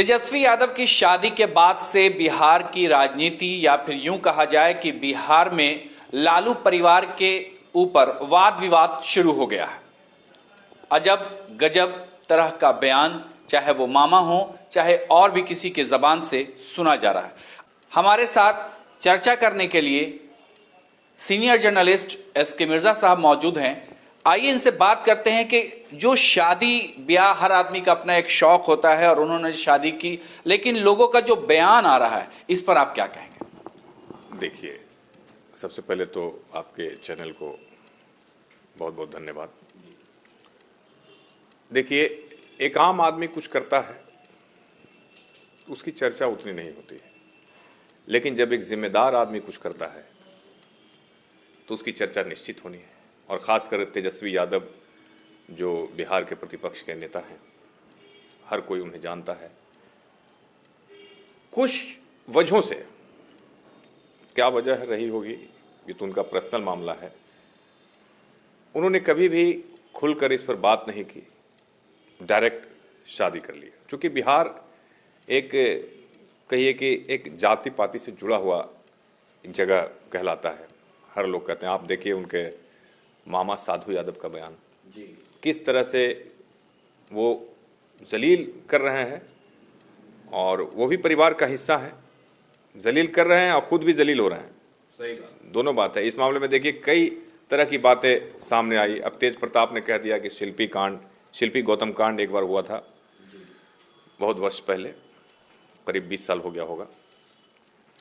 तेजस्वी यादव की शादी के बाद से बिहार की राजनीति या फिर यूं कहा जाए कि बिहार में लालू परिवार के ऊपर वाद विवाद शुरू हो गया है। अजब गजब तरह का बयान, चाहे वो मामा हो चाहे और भी किसी के जबान से सुना जा रहा है। हमारे साथ चर्चा करने के लिए सीनियर जर्नलिस्ट एस.के. मिर्जा साहब मौजूद हैं। आइए इनसे बात करते हैं कि जो शादी ब्याह हर आदमी का अपना एक शौक होता है और उन्होंने शादी की, लेकिन लोगों का जो बयान आ रहा है इस पर आप क्या कहेंगे? देखिए, सबसे पहले तो आपके चैनल को बहुत बहुत धन्यवाद। देखिए, एक आम आदमी कुछ करता है उसकी चर्चा उतनी नहीं होती है, लेकिन जब एक जिम्मेदार आदमी कुछ करता है तो उसकी चर्चा निश्चित होनी है। और ख़ासकर तेजस्वी यादव जो बिहार के प्रतिपक्ष के नेता हैं, हर कोई उन्हें जानता है। कुछ वजहों से, क्या वजह रही होगी ये तो उनका पर्सनल मामला है, उन्होंने कभी भी खुलकर इस पर बात नहीं की, डायरेक्ट शादी कर ली। क्योंकि बिहार एक कहिए कि एक जाति पाति से जुड़ा हुआ एक जगह कहलाता है। हर लोग कहते हैं, आप देखिए उनके मामा साधु यादव का बयान जी, किस तरह से वो जलील कर रहे हैं और वो भी परिवार का हिस्सा है, जलील कर रहे हैं और खुद भी जलील हो रहे हैं। सही बात, दोनों बात है। इस मामले में देखिए कई तरह की बातें सामने आई। अब तेज प्रताप ने कह दिया कि शिल्पी गौतम कांड एक बार हुआ था बहुत वर्ष पहले, करीब 20 साल हो गया होगा।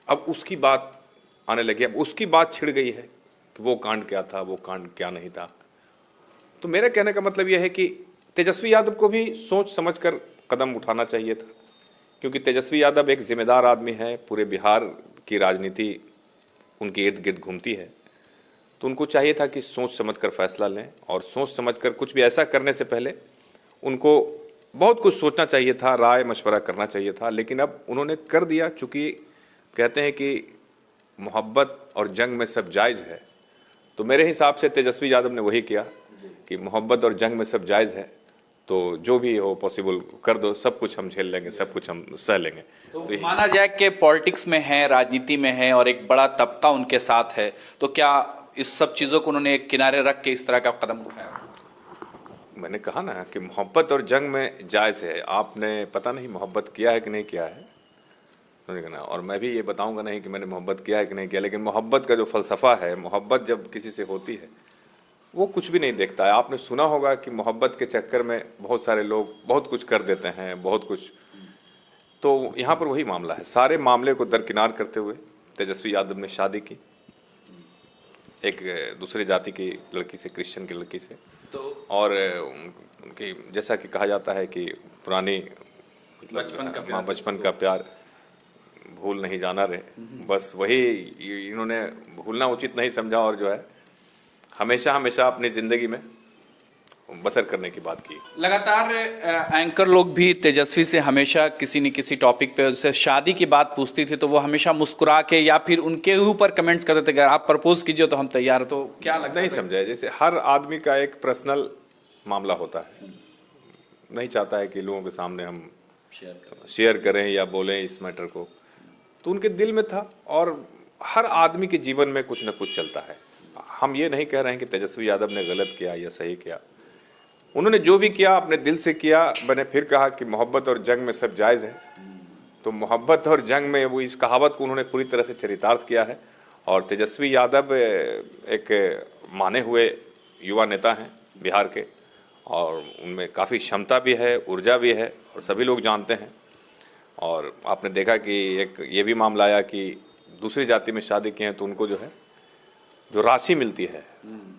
अब उसकी बात आने लगी, अब उसकी बात छिड़ गई है कि वो कांड क्या था, वो कांड क्या नहीं था। तो मेरे कहने का मतलब यह है कि तेजस्वी यादव को भी सोच समझकर कदम उठाना चाहिए था, क्योंकि तेजस्वी यादव एक जिम्मेदार आदमी है। पूरे बिहार की राजनीति उनके इर्द गिर्द घूमती है, तो उनको चाहिए था कि सोच समझकर फैसला लें और सोच समझकर कुछ भी ऐसा करने से पहले उनको बहुत कुछ सोचना चाहिए था, राय मशवरा करना चाहिए था। लेकिन अब उन्होंने कर दिया। चूँकि कहते हैं कि मोहब्बत और जंग में सब जायज़ है, तो मेरे हिसाब से तेजस्वी यादव ने वही किया कि मोहब्बत और जंग में सब जायज़ है, तो जो भी हो पॉसिबल कर दो, सब कुछ हम झेल लेंगे, सब कुछ हम सह लेंगे। तो माना जाए कि पॉलिटिक्स में है, राजनीति में है और एक बड़ा तबका उनके साथ है, तो क्या इस सब चीज़ों को उन्होंने एक किनारे रख के इस तरह का कदम उठाया? मैंने कहा ना कि मोहब्बत और जंग में जायज़ है। आपने पता नहीं मोहब्बत किया है कि नहीं किया है, और मैं भी ये बताऊंगा नहीं कि मैंने मोहब्बत किया है कि नहीं किया, लेकिन मोहब्बत का जो फ़लसफ़ा है, मोहब्बत जब किसी से होती है वो कुछ भी नहीं देखता है। आपने सुना होगा कि मोहब्बत के चक्कर में बहुत सारे लोग बहुत कुछ कर देते हैं, बहुत कुछ। तो यहाँ पर वही मामला है। सारे मामले को दरकिनार करते हुए तेजस्वी यादव ने शादी की एक दूसरे जाति की लड़की से, क्रिश्चियन की लड़की से। तो और उनकी जैसा कि कहा जाता है कि पुरानी मतलब बचपन का प्यार भूल नहीं जाना रहे, बस वही इन्होंने भूलना उचित नहीं समझा और जो है हमेशा हमेशा अपनी ज़िंदगी में बसर करने की बात की। लगातार एंकर लोग भी तेजस्वी से हमेशा किसी न किसी टॉपिक पे उनसे शादी की बात पूछती थी, तो वो हमेशा मुस्कुरा के या फिर उनके ऊपर कमेंट्स करते थे, अगर आप प्रपोज कीजिए तो हम तैयार। तो क्या लगता है? नहीं समझा, जैसे हर आदमी का एक पर्सनल मामला होता है, नहीं चाहता है कि लोगों के सामने हम शेयर करें या बोलें इस मैटर को, तो उनके दिल में था। और हर आदमी के जीवन में कुछ न कुछ चलता है। हम ये नहीं कह रहे हैं कि तेजस्वी यादव ने गलत किया या सही किया, उन्होंने जो भी किया अपने दिल से किया। मैंने फिर कहा कि मोहब्बत और जंग में सब जायज़ है, तो मोहब्बत और जंग में वो इस कहावत को उन्होंने पूरी तरह से चरितार्थ किया है। और तेजस्वी यादव एक माने हुए युवा नेता हैं बिहार के, और उनमें काफ़ी क्षमता भी है, ऊर्जा भी है, और सभी लोग जानते हैं। और आपने देखा कि एक ये भी मामला आया कि दूसरी जाति में शादी की हैं तो उनको जो है जो राशि मिलती है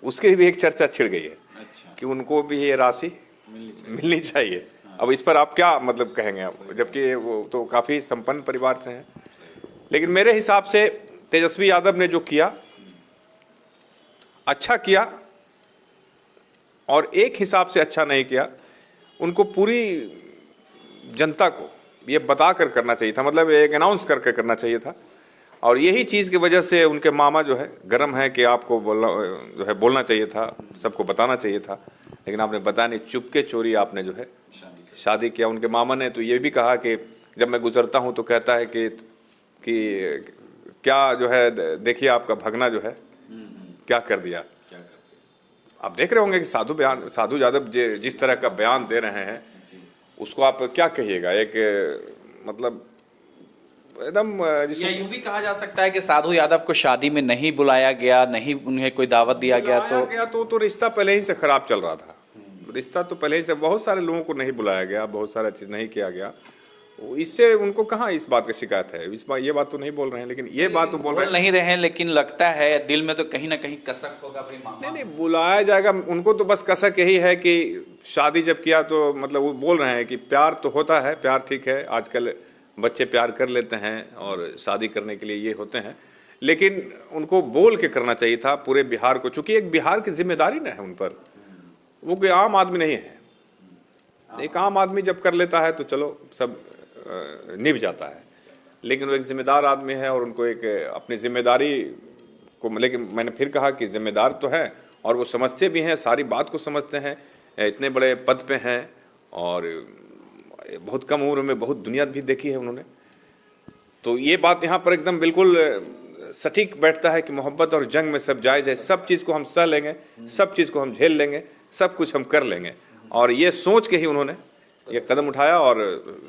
उसके भी एक चर्चा छिड़ गई है। अच्छा। कि उनको भी ये राशि मिलनी चाहिए। हाँ। अब इस पर आप क्या मतलब कहेंगे आप, जबकि वो तो काफ़ी संपन्न परिवार से हैं। लेकिन मेरे हिसाब से तेजस्वी यादव ने जो किया अच्छा किया, और एक हिसाब से अच्छा नहीं किया। उनको पूरी जनता को ये बता कर करना चाहिए था, मतलब एक अनाउंस करके करना चाहिए था। और यही चीज़ की वजह से उनके मामा जो है गरम है कि आपको बोलना चाहिए था, सबको बताना चाहिए था, लेकिन आपने बताया नहीं, चुपके चोरी आपने जो है शादी किया। उनके मामा ने तो ये भी कहा कि जब मैं गुजरता हूँ तो कहता है कि क्या जो है, देखिए आपका भगना जो है क्या कर दिया। आप देख रहे होंगे कि साधु यादव जिस तरह का बयान दे रहे हैं उसको आप क्या कहिएगा। एक मतलब एकदम या यूं भी कहा जा सकता है कि साधु यादव को शादी में नहीं बुलाया गया, नहीं उन्हें कोई दावत दिया गया, तो रिश्ता पहले ही से खराब चल रहा था। रिश्ता तो पहले ही से, बहुत सारे लोगों को नहीं बुलाया गया, बहुत सारा चीज नहीं किया गया। इससे उनको कहाँ इस बात की शिकायत है। इस बात ये बात तो नहीं बोल रहे हैं, लेकिन ये बात तो बोल नहीं रहे हैं। लेकिन लगता है दिल में तो कहीं ना कहीं कसक होगा भाई मामा। नहीं बुलाया जाएगा उनको, तो बस कसक यही है कि शादी जब किया तो मतलब वो बोल रहे हैं कि प्यार तो होता है, प्यार ठीक है, आजकल बच्चे प्यार कर लेते हैं और शादी करने के लिए ये होते हैं, लेकिन उनको बोल के करना चाहिए था पूरे बिहार को, चूंकि एक बिहार की जिम्मेदारी ना है उन पर, वो कोई आम आदमी नहीं है। एक आम आदमी जब कर लेता है तो चलो सब निभ जाता है, लेकिन वो एक जिम्मेदार आदमी है और उनको एक अपनी जिम्मेदारी को, लेकिन मैंने फिर कहा कि जिम्मेदार तो है और वो समझते भी हैं, सारी बात को समझते हैं, इतने बड़े पद पे हैं और बहुत कम उम्र में बहुत दुनिया भी देखी है उन्होंने। तो ये बात यहाँ पर एकदम बिल्कुल सटीक बैठता है कि मोहब्बत और जंग में सब जायज़ है, सब चीज़ को हम सह लेंगे, सब चीज़ को हम झेल लेंगे, सब कुछ हम कर लेंगे। और ये सोच के ही उन्होंने ये कदम उठाया और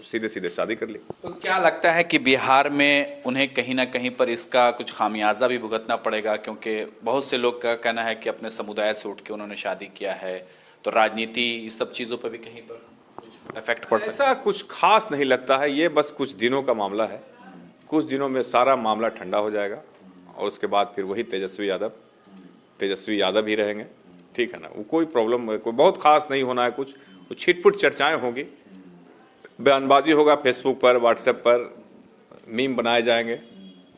सीधे सीधे शादी कर ली। तो क्या लगता है कि बिहार में उन्हें कहीं ना कहीं पर इसका कुछ खामियाजा भी भुगतना पड़ेगा, क्योंकि बहुत से लोग का कहना है कि अपने समुदाय से उठ के उन्होंने शादी किया है, तो राजनीति इस सब चीज़ों पर भी कहीं पर कुछ इफेक्ट पड़ सकता है? ऐसा कुछ खास नहीं लगता है, ये बस कुछ दिनों का मामला है, कुछ दिनों में सारा मामला ठंडा हो जाएगा और उसके बाद फिर वही तेजस्वी यादव ही रहेंगे, ठीक है ना। वो कोई प्रॉब्लम, कोई बहुत खास नहीं होना है, कुछ छिटपुट चर्चाएं होंगी, बयानबाजी होगा फेसबुक पर, व्हाट्सएप पर, मीम बनाए जाएंगे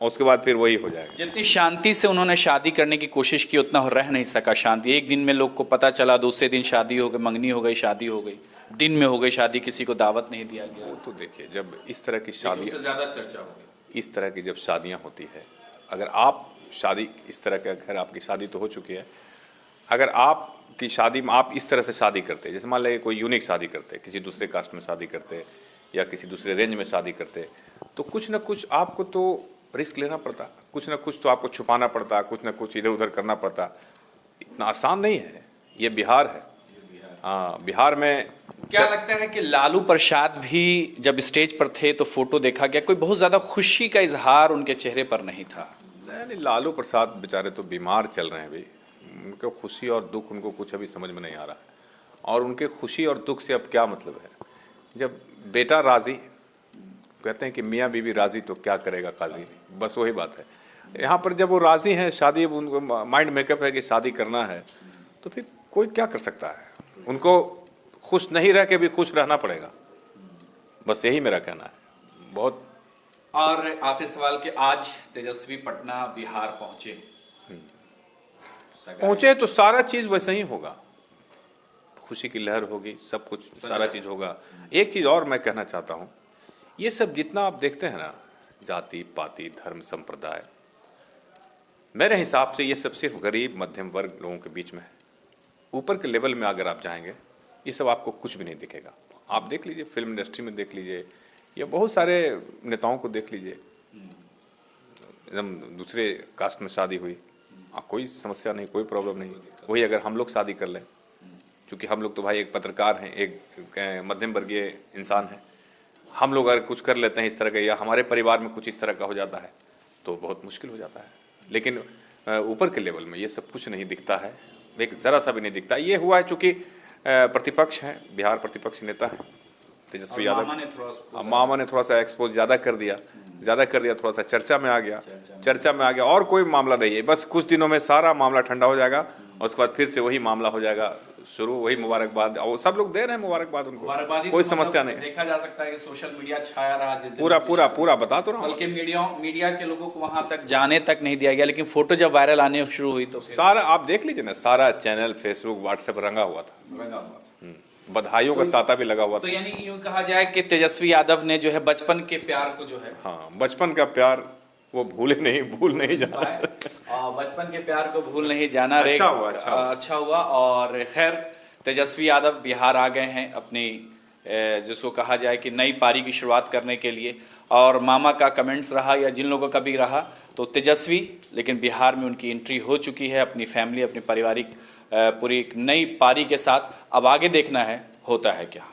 और उसके बाद फिर वही हो जाएगा। जितनी शांति से उन्होंने शादी करने की कोशिश की उतना रह नहीं सका शांति। एक दिन में लोग को पता चला, दूसरे दिन शादी हो गई, मंगनी हो गई, शादी हो गई, दिन में हो गई शादी, किसी को दावत नहीं दिया गया। तो देखिए, जब इस तरह की शादी, ज्यादा चर्चा हो गई, इस तरह की जब शादियां होती है, अगर आप शादी इस तरह का, घर आपकी शादी तो हो चुकी है, अगर आपकी शादी में आप इस तरह से शादी करते, जैसे मान लीजिए कोई यूनिक शादी करते, किसी दूसरे कास्ट में शादी करते या किसी दूसरे रेंज में शादी करते, तो कुछ ना कुछ आपको तो रिस्क लेना पड़ता, कुछ ना कुछ तो आपको छुपाना पड़ता, कुछ ना कुछ इधर उधर करना पड़ता। इतना आसान नहीं है, ये बिहार है। हाँ, बिहार में क्या लगता है कि लालू प्रसाद भी जब स्टेज पर थे तो फोटो देखा गया, कोई बहुत ज्यादा खुशी का इजहार उनके चेहरे पर नहीं था? नहीं, लालू प्रसाद बेचारे तो बीमार चल रहे हैं अभी, उनको खुशी और दुख उनको कुछ अभी समझ में नहीं आ रहा है। और उनके खुशी और दुख से अब क्या मतलब है? जब बेटा राजी, कहते हैं कि मियाँ बीवी राजी तो क्या करेगा काजी, बस वही बात है। यहाँ पर जब वो राजी हैं, शादी, उनको माइंड मेकअप है कि शादी करना है, तो फिर कोई क्या कर सकता है? उनको खुश नहीं रह के भी खुश रहना पड़ेगा, बस यही मेरा कहना है। बहुत। और आखिरी सवाल कि आज तेजस्वी पटना बिहार पहुंचे तो सारा चीज वैसे ही होगा, खुशी की लहर होगी, सब कुछ सारा चीज होगा। एक चीज और मैं कहना चाहता हूँ, ये सब जितना आप देखते हैं ना, जाति पाति धर्म संप्रदाय, मेरे हिसाब से ये सब सिर्फ गरीब मध्यम वर्ग लोगों के बीच में है। ऊपर के लेवल में अगर आप जाएंगे, ये सब आपको कुछ भी नहीं दिखेगा। आप देख लीजिए, फिल्म इंडस्ट्री में देख लीजिए, या बहुत सारे नेताओं को देख लीजिए, एकदम दूसरे कास्ट में शादी हुई, कोई समस्या नहीं, कोई प्रॉब्लम नहीं। वही अगर हम लोग शादी कर लें, क्योंकि हम लोग तो भाई एक पत्रकार हैं, एक मध्यम वर्गीय इंसान हैं, हम लोग अगर कुछ कर लेते हैं इस तरह का, या हमारे परिवार में कुछ इस तरह का हो जाता है तो बहुत मुश्किल हो जाता है। लेकिन ऊपर के लेवल में ये सब कुछ नहीं दिखता है, एक ज़रा सा भी नहीं दिखता। ये हुआ है चूँकि प्रतिपक्ष हैं, बिहार प्रतिपक्ष नेता है तेजस्वी यादव, मामा ने थोड़ा सा एक्सपोज ज़्यादा कर दिया, थोड़ा सा चर्चा में आ गया, और कोई मामला नहीं है। बस कुछ दिनों में सारा मामला ठंडा हो जाएगा और उसके बाद फिर से वही मामला हो जाएगा शुरू, वही मुबारकबाद, और सब लोग दे रहे हैं मुबारकबाद उनको, कोई समस्या नहीं। देखा जा सकता है कि सोशल मीडिया छाया रहा, जिस पूरा बता तो रहा हूँ, बल्कि मीडिया के लोगों को वहां तक जाने तक नहीं दिया गया। लेकिन फोटो जब वायरल आने शुरू हुई तो सारा आप देख लीजिए ना, सारा चैनल फेसबुक व्हाट्सएप रंगा हुआ था, बधाइयों का तांता भी लगा हुआ था। तो यानी यूं कहा जाए कि तेजस्वी यादव ने जो है बचपन के प्यार को जो है, हाँ, बचपन का प्यार वो भूल नहीं जाना, बचपन के प्यार को भूल नहीं जाना। अच्छा हुआ। और खैर, तेजस्वी यादव बिहार आ गए हैं अपनी जिसको कहा जाए कि नई पारी की शुरुआत करने के लिए। और मामा का कमेंट्स रहा या जिन लोगों का भी रहा तो तेजस्वी, लेकिन बिहार में उनकी एंट्री हो चुकी है अपनी फैमिली, अपनी पारिवारिक पूरी एक नई पारी के साथ। अब आगे देखना है होता है क्या।